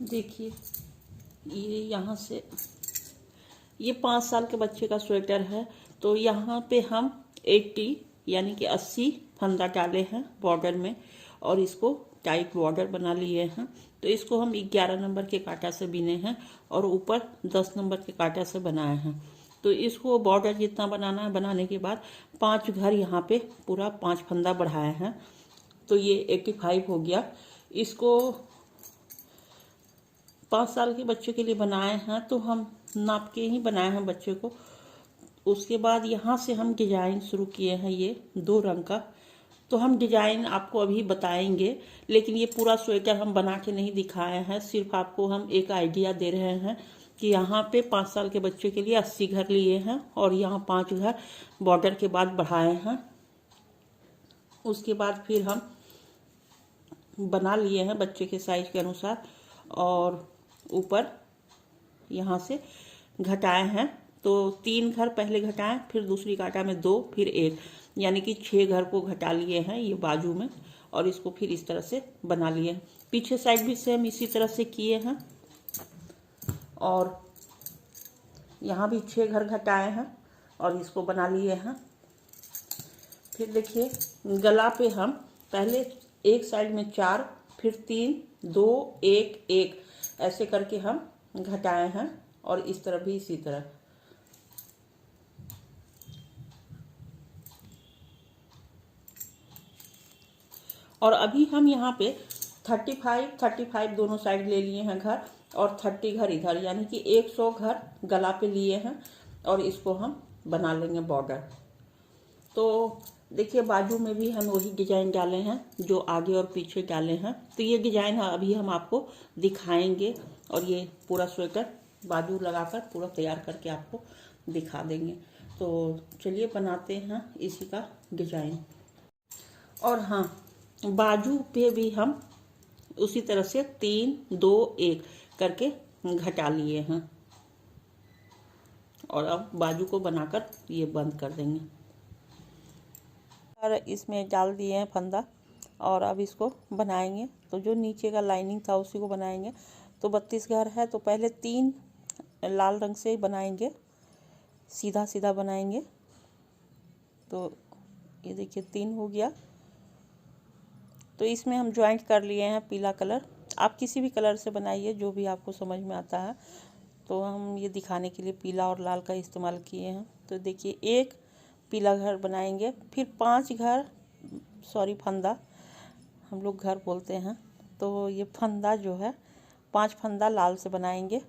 देखिए, ये यहाँ से ये 5 साल के बच्चे का स्वेटर है। तो यहाँ पे हम 80 यानी कि 80 फंदा डाले हैं बॉर्डर में और इसको टाइट बॉर्डर बना लिए हैं। तो इसको हम 11 नंबर के कांटा से बिने हैं और ऊपर 10 नंबर के कांटा से बनाए हैं। तो इसको बॉर्डर जितना बनाना है, बनाने के बाद 5 घर यहाँ पे पूरा 5 फंदा बढ़ाए हैं। तो ये 85 हो गया। इसको 5 साल के बच्चे के लिए बनाए हैं, तो हम नाप के ही बनाए हैं बच्चे को। उसके बाद यहाँ से हम डिजाइन शुरू किए हैं, ये 2 रंग का। तो हम डिजाइन आपको अभी बताएंगे, लेकिन ये पूरा स्वेटर हम बना के नहीं दिखाए हैं, सिर्फ आपको हम एक आइडिया दे रहे हैं कि यहाँ पे 5 साल के बच्चे के लिए 80 घर लिए हैं और यहाँ 5 घर बॉर्डर के बाद बढ़ाए हैं। उसके बाद फिर हम बना लिए हैं बच्चे के साइज के अनुसार और ऊपर यहाँ से घटाए हैं। तो 3 घर पहले घटाएं, फिर दूसरी कांटा में 2, फिर 1, यानी कि 6 घर को घटा लिए हैं ये बाजू में और इसको फिर इस तरह से बना लिए हैं। पीछे साइड भी सेम इसी तरह से किए हैं और यहाँ भी 6 घर घटाए हैं और इसको बना लिए हैं। फिर देखिए, गला पे हम पहले एक साइड में 4, फिर 3, 2, 1, 1 ऐसे करके हम घटाए हैं और इस तरह भी इसी तरह। और अभी हम यहाँ पे 35 दोनों साइड ले लिए हैं घर और 30 घर इधर, यानी कि 100 घर गला पे लिए हैं और इसको हम बना लेंगे बॉर्डर। तो देखिए, बाजू में भी हम वही डिजाइन डाले हैं जो आगे और पीछे डाले हैं। तो ये डिजाइन अभी हम आपको दिखाएंगे और ये पूरा स्वेटर बाजू लगाकर पूरा तैयार करके आपको दिखा देंगे। तो चलिए बनाते हैं इसी का डिजाइन। और हाँ, बाजू पे भी हम उसी तरह से 3, 2, 1 करके घटा लिए हैं और अब बाजू को बनाकर ये बंद कर देंगे। और इसमें डाल दिए हैं फंदा और अब इसको बनाएंगे। तो जो नीचे का लाइनिंग था उसी को बनाएंगे। तो 32 घर है, तो पहले 3 लाल रंग से बनाएंगे, सीधा सीधा बनाएंगे। तो ये देखिए 3 हो गया। तो इसमें हम ज्वाइंट कर लिए हैं पीला कलर। आप किसी भी कलर से बनाइए जो भी आपको समझ में आता है। तो हम ये दिखाने के लिए पीला और लाल का इस्तेमाल किए हैं। तो देखिए, एक पीला घर बनाएंगे, फिर 5 घर, सॉरी फंदा, हम लोग घर बोलते हैं। तो ये फंदा जो है 5 फंदा लाल से बनाएंगे।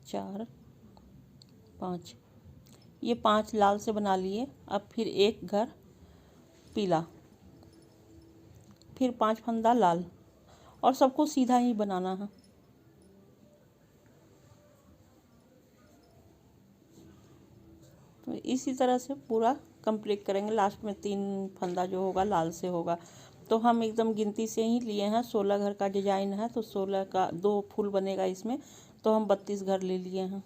चार, 5, ये 5 लाल से बना लिए। अब फिर एक घर पीला, फिर 5 फंदा लाल और सबको सीधा ही बनाना है। तो इसी तरह से पूरा कंप्लीट करेंगे। लास्ट में 3 फंदा जो होगा लाल से होगा। तो हम एकदम गिनती से ही लिए हैं। 16 घर का डिजाइन है, तो 16 का 2 फूल बनेगा इसमें। तो हम 32 घर ले लिए हैं।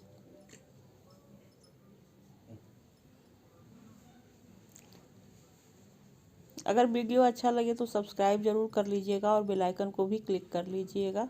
अगर वीडियो अच्छा लगे तो सब्सक्राइब जरूर कर लीजिएगा और बेल आइकन को भी क्लिक कर लीजिएगा।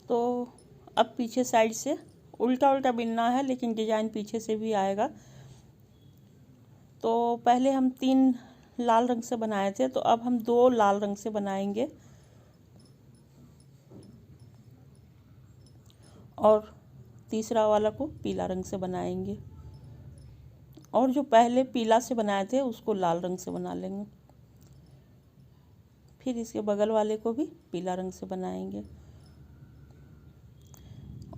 तो अब पीछे साइड से उल्टा उल्टा बिनना है, लेकिन डिजाइन पीछे से भी आएगा। तो पहले हम 3 लाल रंग से बनाए थे, तो अब हम 2 लाल रंग से बनाएंगे और तीसरा वाला को पीला रंग से बनाएंगे, और जो पहले पीला से बनाए थे उसको लाल रंग से बना लेंगे। फिर इसके बगल वाले को भी पीला रंग से बनाएंगे,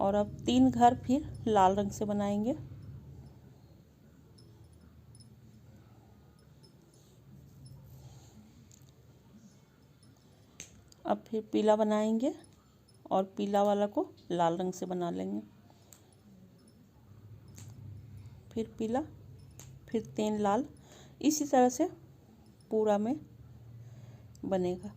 और अब 3 घर फिर लाल रंग से बनाएंगे। अब फिर पीला बनाएंगे और पीला वाला को लाल रंग से बना लेंगे। फिर पीला, फिर 3 लाल, इसी तरह से पूरा में बनेगा।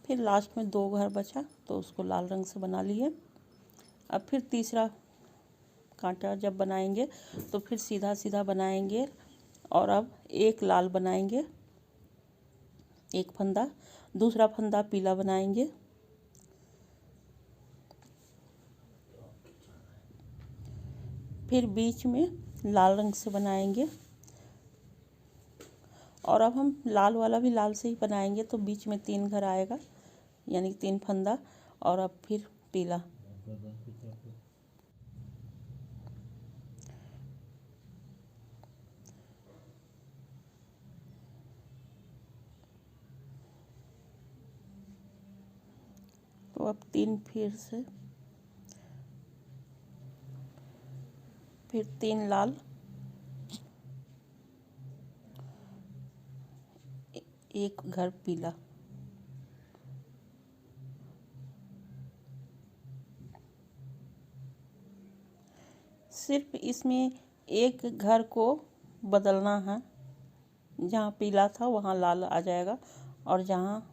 फिर लास्ट में 2 घर बचा तो उसको लाल रंग से बना लिए। अब फिर तीसरा कांटा जब बनाएंगे तो फिर सीधा सीधा बनाएंगे, और अब एक लाल बनाएंगे, एक फंदा, दूसरा फंदा पीला बनाएंगे, फिर बीच में लाल रंग से बनाएंगे, और अब हम लाल वाला भी लाल से ही बनाएंगे, तो बीच में 3 घर आएगा, यानी 3 फंदा, और अब फिर पीला। तो अब 3 फिर 3 लाल, एक घर पीला। सिर्फ इसमें एक घर को बदलना है, जहाँ पीला था वहाँ लाल आ जाएगा, और जहाँ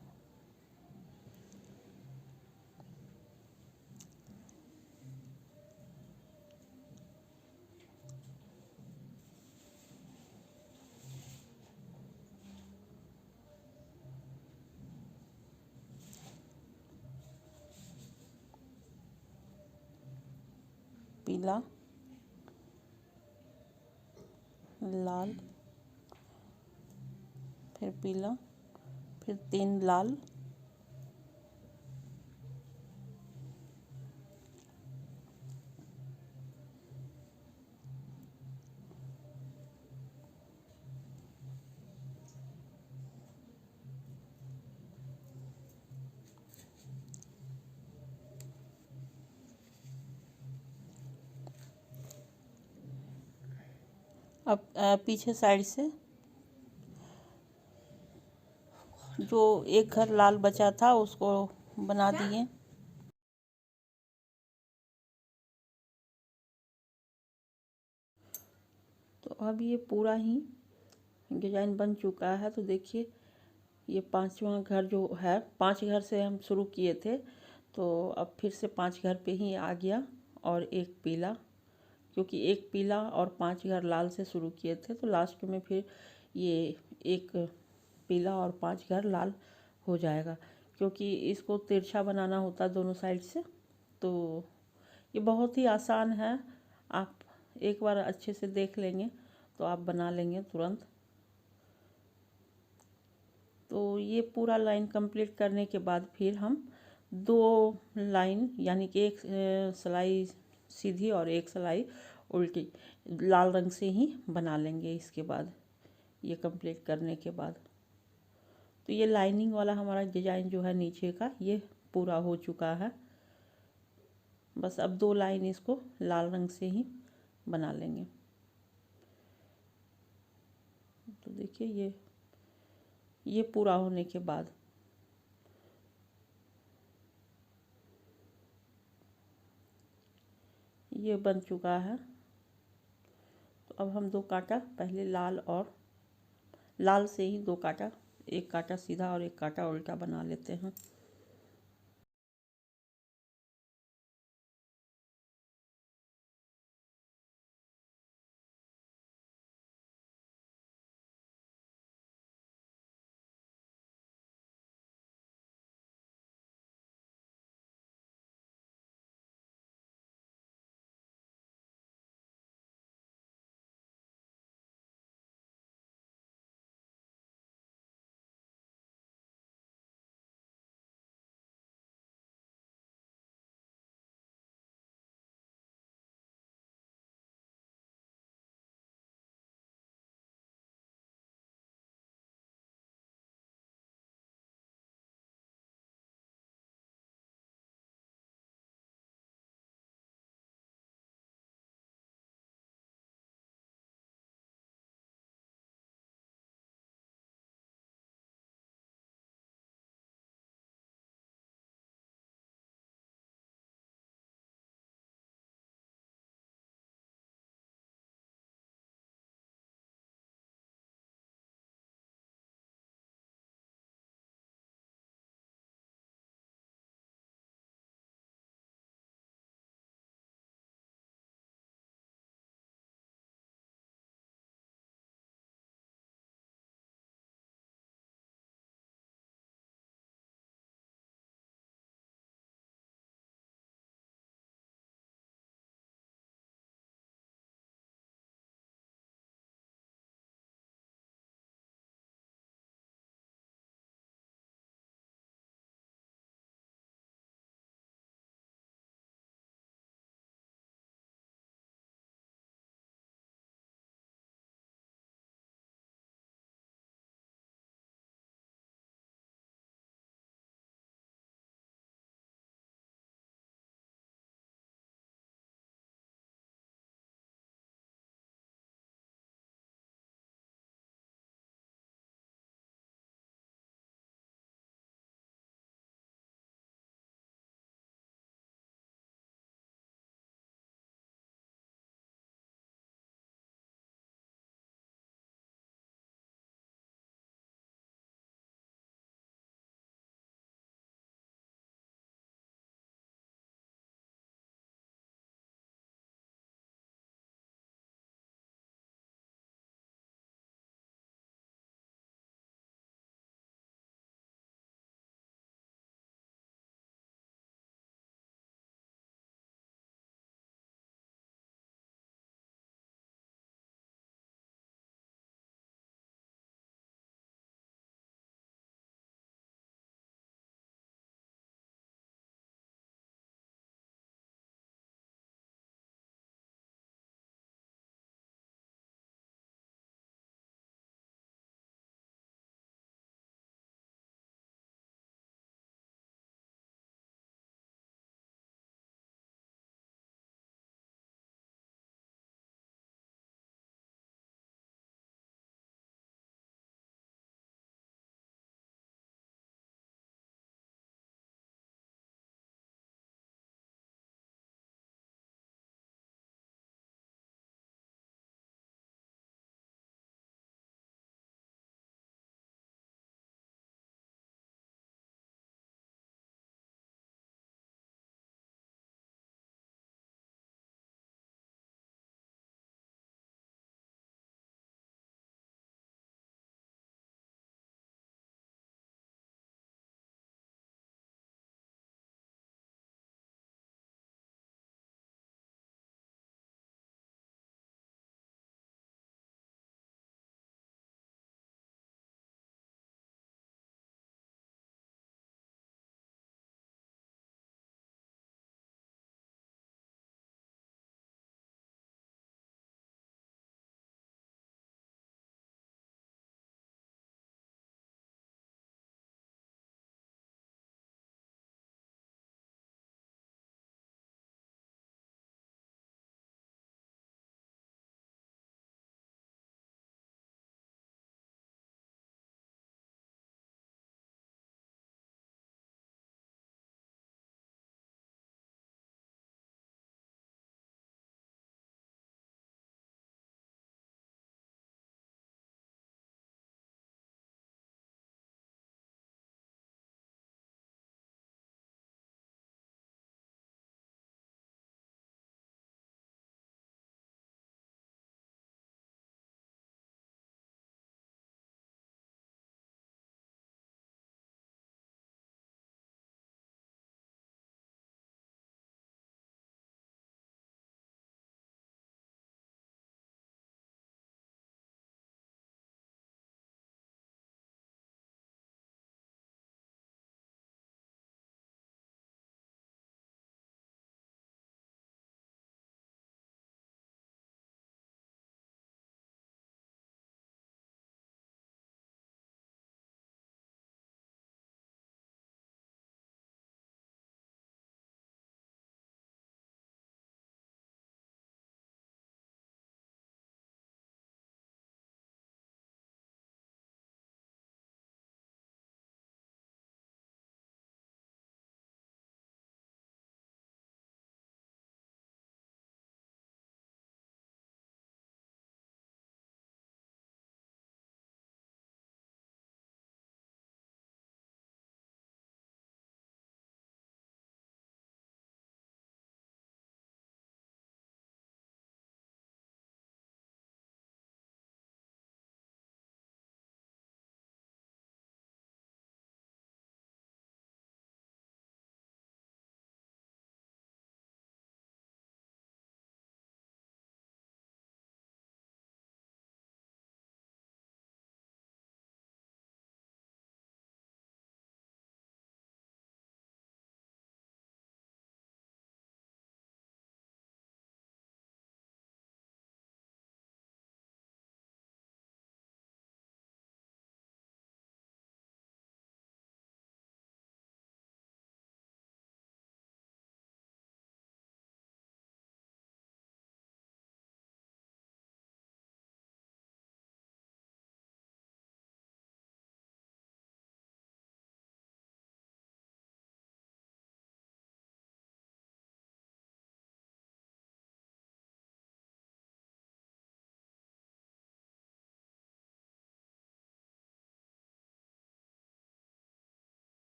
पीला, लाल, फिर पीला, फिर 3 लाल, अब पीछे साइड से जो एक घर लाल बचा था उसको बना दिए। तो अब ये पूरा ही डिजाइन बन चुका है। तो देखिए ये 5वां घर जो है, 5 घर से हम शुरू किए थे, तो अब फिर से 5 घर पे ही आ गया, और एक पीला, क्योंकि एक पीला और 5 घर लाल से शुरू किए थे, तो लास्ट में फिर ये एक पीला और 5 घर लाल हो जाएगा, क्योंकि इसको तिरछा बनाना होता है दोनों साइड से। तो ये बहुत ही आसान है, आप एक बार अच्छे से देख लेंगे तो आप बना लेंगे तुरंत। तो ये पूरा लाइन कंप्लीट करने के बाद फिर हम 2 लाइन यानी कि एक सिलाई सीधी और एक सिलाई उल्टी लाल रंग से ही बना लेंगे। इसके बाद ये कंप्लीट करने के बाद तो ये लाइनिंग वाला हमारा डिजाइन जो है नीचे का ये पूरा हो चुका है। बस अब 2 लाइन इसको लाल रंग से ही बना लेंगे। तो देखिए ये पूरा होने के बाद ये बन चुका है। तो अब हम 2 कांटा पहले लाल से ही 2 कांटा, एक कांटा सीधा और एक कांटा उल्टा बना लेते हैं।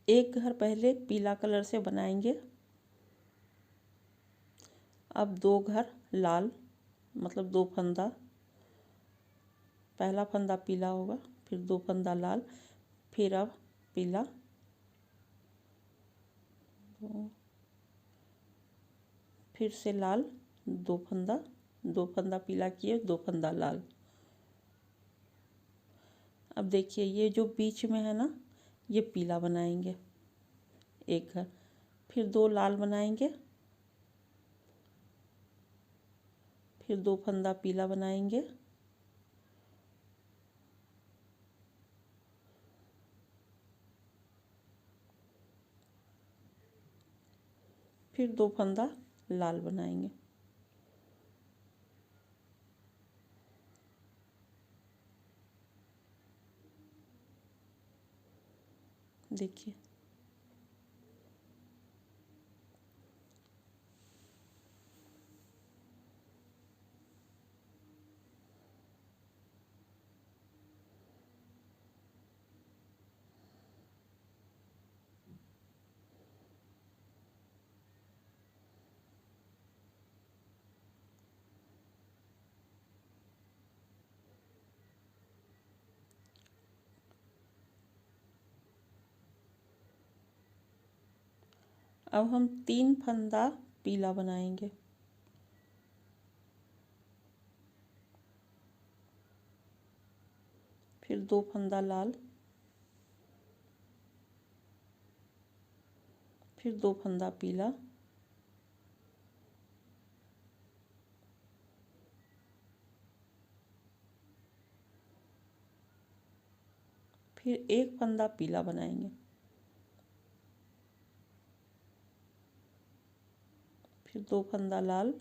एक घर पहले पीला कलर से बनाएंगे, अब 2 घर लाल, मतलब 2 फंदा, पहला फंदा पीला होगा, फिर 2 फंदा लाल, फिर अब पीला, फिर से लाल, 2 फंदा, 2 फंदा पीला किए, 2 फंदा लाल। अब देखिए ये जो बीच में है ना, ये पीला बनाएंगे एक घर, फिर 2 लाल बनाएंगे, फिर 2 फंदा पीला बनाएंगे, फिर 2 फंदा लाल बनाएंगे। देखिए अब हम 3 फंदा पीला बनाएंगे, फिर 2 फंदा लाल, फिर 2 फंदा पीला, फिर 1 फंदा पीला बनाएंगे, फिर 2 फंदा लाल,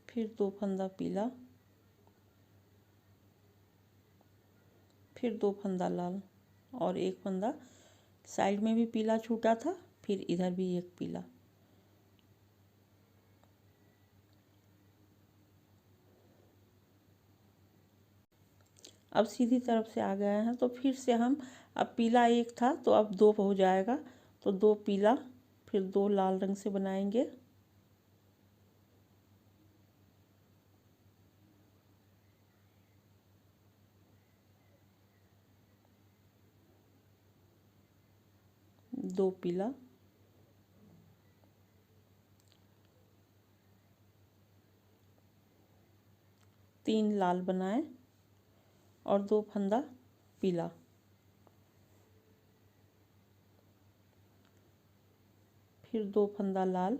फिर 2 फंदा पीला, फिर 2 फंदा लाल, और 1 फंदा साइड में भी पीला छूटा था, फिर इधर भी एक पीला। अब सीधी तरफ से आ गए हैं, तो फिर से हम, अब पीला एक था तो अब 2 हो जाएगा, तो 2 पीला, फिर 2 लाल रंग से बनाएंगे, दो पीला, तीन लाल बनाए और 2 फंदा पीला, फिर 2 फंदा लाल,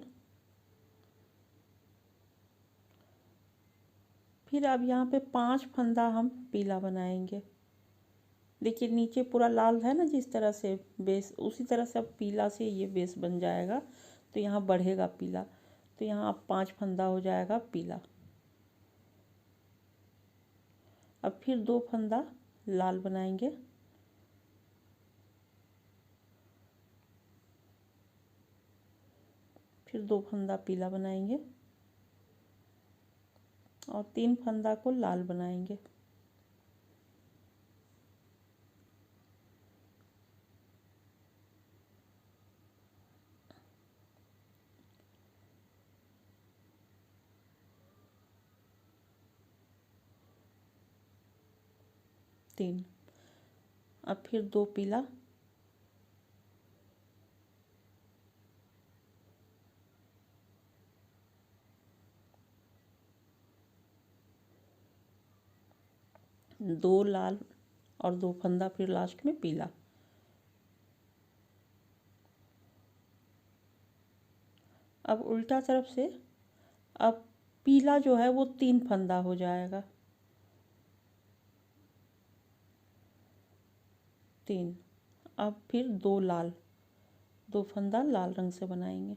फिर अब यहाँ पे 5 फंदा हम पीला बनाएंगे। देखिए नीचे पूरा लाल है ना, जिस तरह से बेस, उसी तरह से अब पीला से ये बेस बन जाएगा, तो यहाँ बढ़ेगा पीला, तो यहाँ अब 5 फंदा हो जाएगा पीला। अब फिर 2 फंदा लाल बनाएंगे, फिर 2 फंदा पीला बनाएंगे और 3 फंदा को लाल बनाएंगे। तीन, अब फिर 2 पीला, दो लाल और 2 फंदा फिर लास्ट में पीला। अब उल्टा तरफ से, अब पीला जो है वो 3 फंदा हो जाएगा, 3, अब फिर 2 लाल, 2 फंदा लाल रंग से बनाएंगे,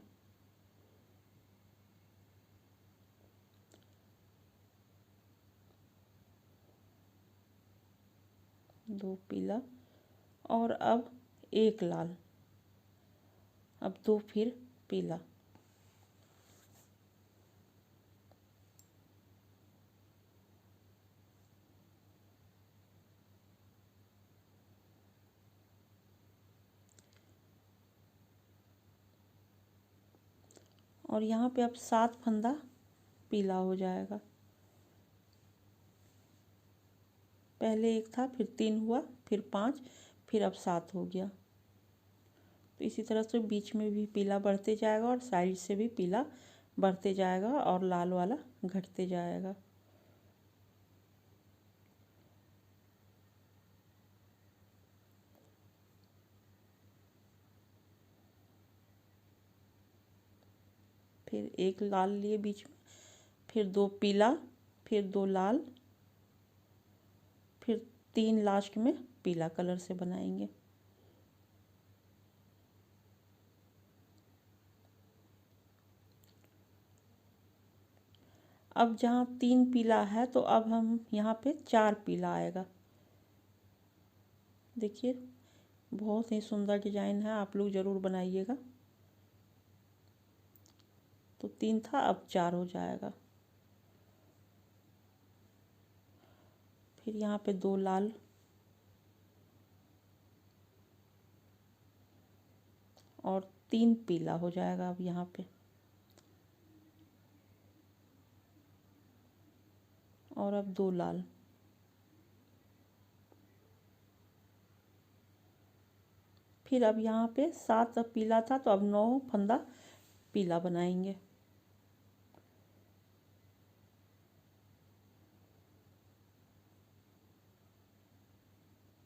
2 पीला और अब 1 लाल, अब 2 फिर पीला। और यहाँ पे अब 7 फंदा पीला हो जाएगा। पहले 1 था, फिर 3 हुआ, फिर 5, फिर अब 7 हो गया। तो इसी तरह से बीच में भी पीला बढ़ते जाएगा और साइड से भी पीला बढ़ते जाएगा और लाल वाला घटते जाएगा। फिर 1 लाल लिए बीच में, फिर 2 पीला, फिर 2 लाल, फिर 3 लास्ट में पीला कलर से बनाएंगे। अब जहाँ 3 पीला है तो अब हम यहाँ पे 4 पीला आएगा। देखिए बहुत ही सुंदर डिजाइन है, आप लोग ज़रूर बनाइएगा। तो 3 था, अब 4 हो जाएगा। फिर यहाँ पे 2 लाल और 3 पीला हो जाएगा अब यहाँ पे। और अब 2 लाल, फिर अब यहाँ पे 7 पीला था तो अब 9 फंदा पीला बनाएंगे।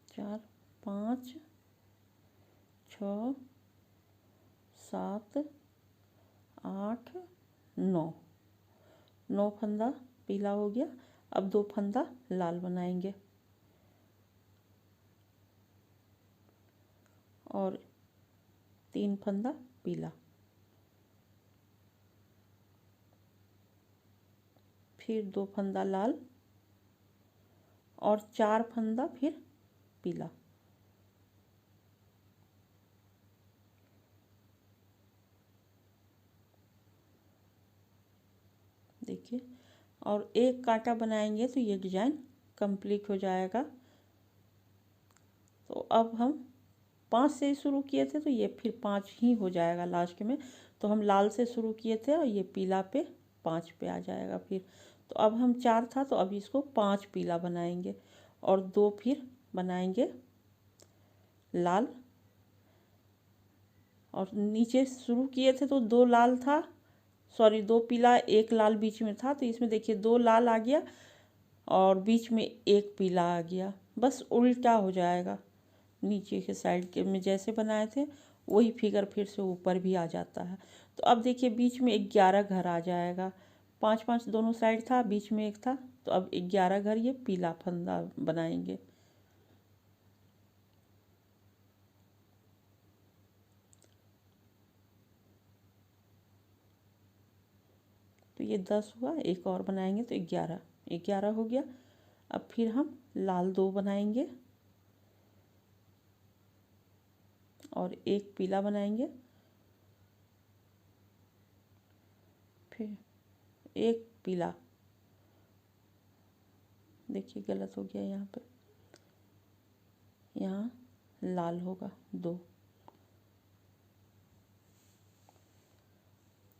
4, 5, 6, 7, 8, 9, 9 फंदा पीला हो गया। अब 2 फंदा लाल बनाएंगे और 3 फंदा पीला, फिर 2 फंदा लाल और 4 फंदा फिर पीला। देखिए, और 1 कांटा बनाएंगे तो ये डिजाइन कंप्लीट हो जाएगा। तो अब हम 5 से शुरू किए थे तो ये फिर 5 ही हो जाएगा लास्ट में। तो हम लाल से शुरू किए थे और ये पीला पे 5 पे आ जाएगा फिर। तो अब हम 4 था तो अब इसको 5 पीला बनाएंगे और 2 फिर बनाएंगे लाल। और नीचे शुरू किए थे तो 2 लाल था, सॉरी 2 पीला 1 लाल बीच में था, तो इसमें देखिए 2 लाल आ गया और बीच में 1 पीला आ गया। बस उल्टा हो जाएगा, नीचे के साइड के में जैसे बनाए थे वही फिगर फिर से ऊपर भी आ जाता है। तो अब देखिए बीच में 11 घर आ जाएगा। 5-5 दोनों साइड था, बीच में 1 था, तो अब 11 घर ये पीला फंदा बनाएंगे। तो ये 10 हुआ, एक और बनाएंगे तो 11, 11 हो गया। अब फिर हम लाल 2 बनाएंगे और 1 पीला बनाएंगे, फिर 1 पीला, देखिए गलत हो गया यहाँ पे, यहाँ लाल होगा 2।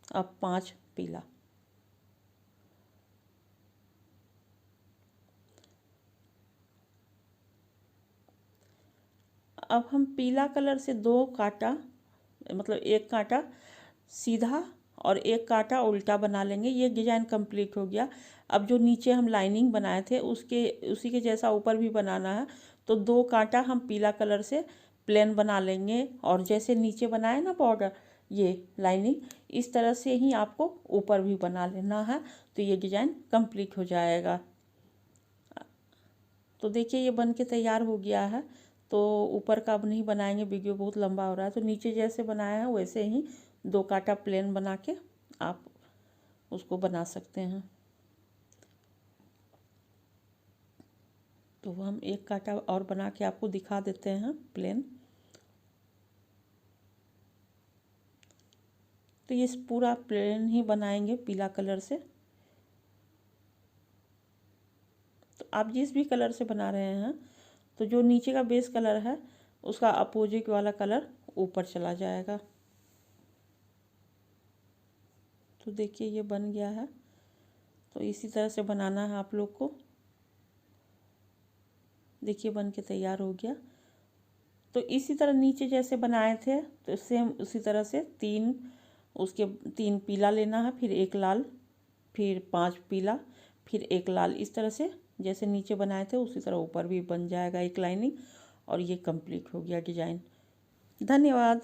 अब 5 पीला, अब हम पीला कलर से 2 कांटा, मतलब 1 कांटा सीधा और 1 कांटा उल्टा बना लेंगे। ये डिजाइन कंप्लीट हो गया। अब जो नीचे हम लाइनिंग बनाए थे उसी के जैसा ऊपर भी बनाना है, तो 2 कांटा हम पीला कलर से प्लेन बना लेंगे और जैसे नीचे बनाए ना बॉर्डर, ये लाइनिंग, इस तरह से ही आपको ऊपर भी बना लेना है। तो ये डिजाइन कंप्लीट हो जाएगा। तो देखिए ये बन के तैयार हो गया है। तो ऊपर का अब नहीं बनाएंगे, वीडियो बहुत लंबा हो रहा है। तो नीचे जैसे बनाया है वैसे ही 2 कांटा प्लेन बना के आप उसको बना सकते हैं। तो हम 1 कांटा और बना के आपको दिखा देते हैं प्लेन। तो ये पूरा प्लेन ही बनाएंगे पीला कलर से। तो आप जिस भी कलर से बना रहे हैं, तो जो नीचे का बेस कलर है उसका अपोजिट वाला कलर ऊपर चला जाएगा। तो देखिए ये बन गया है। तो इसी तरह से बनाना है आप लोग को। देखिए बन के तैयार हो गया। तो इसी तरह नीचे जैसे बनाए थे तो सेम उसी तरह से तीन पीला लेना है, फिर एक लाल, फिर 5 पीला, फिर एक लाल। इस तरह से जैसे नीचे बनाए थे उसी तरह ऊपर भी बन जाएगा एक लाइनिंग। और ये कंप्लीट हो गया डिजाइन। धन्यवाद।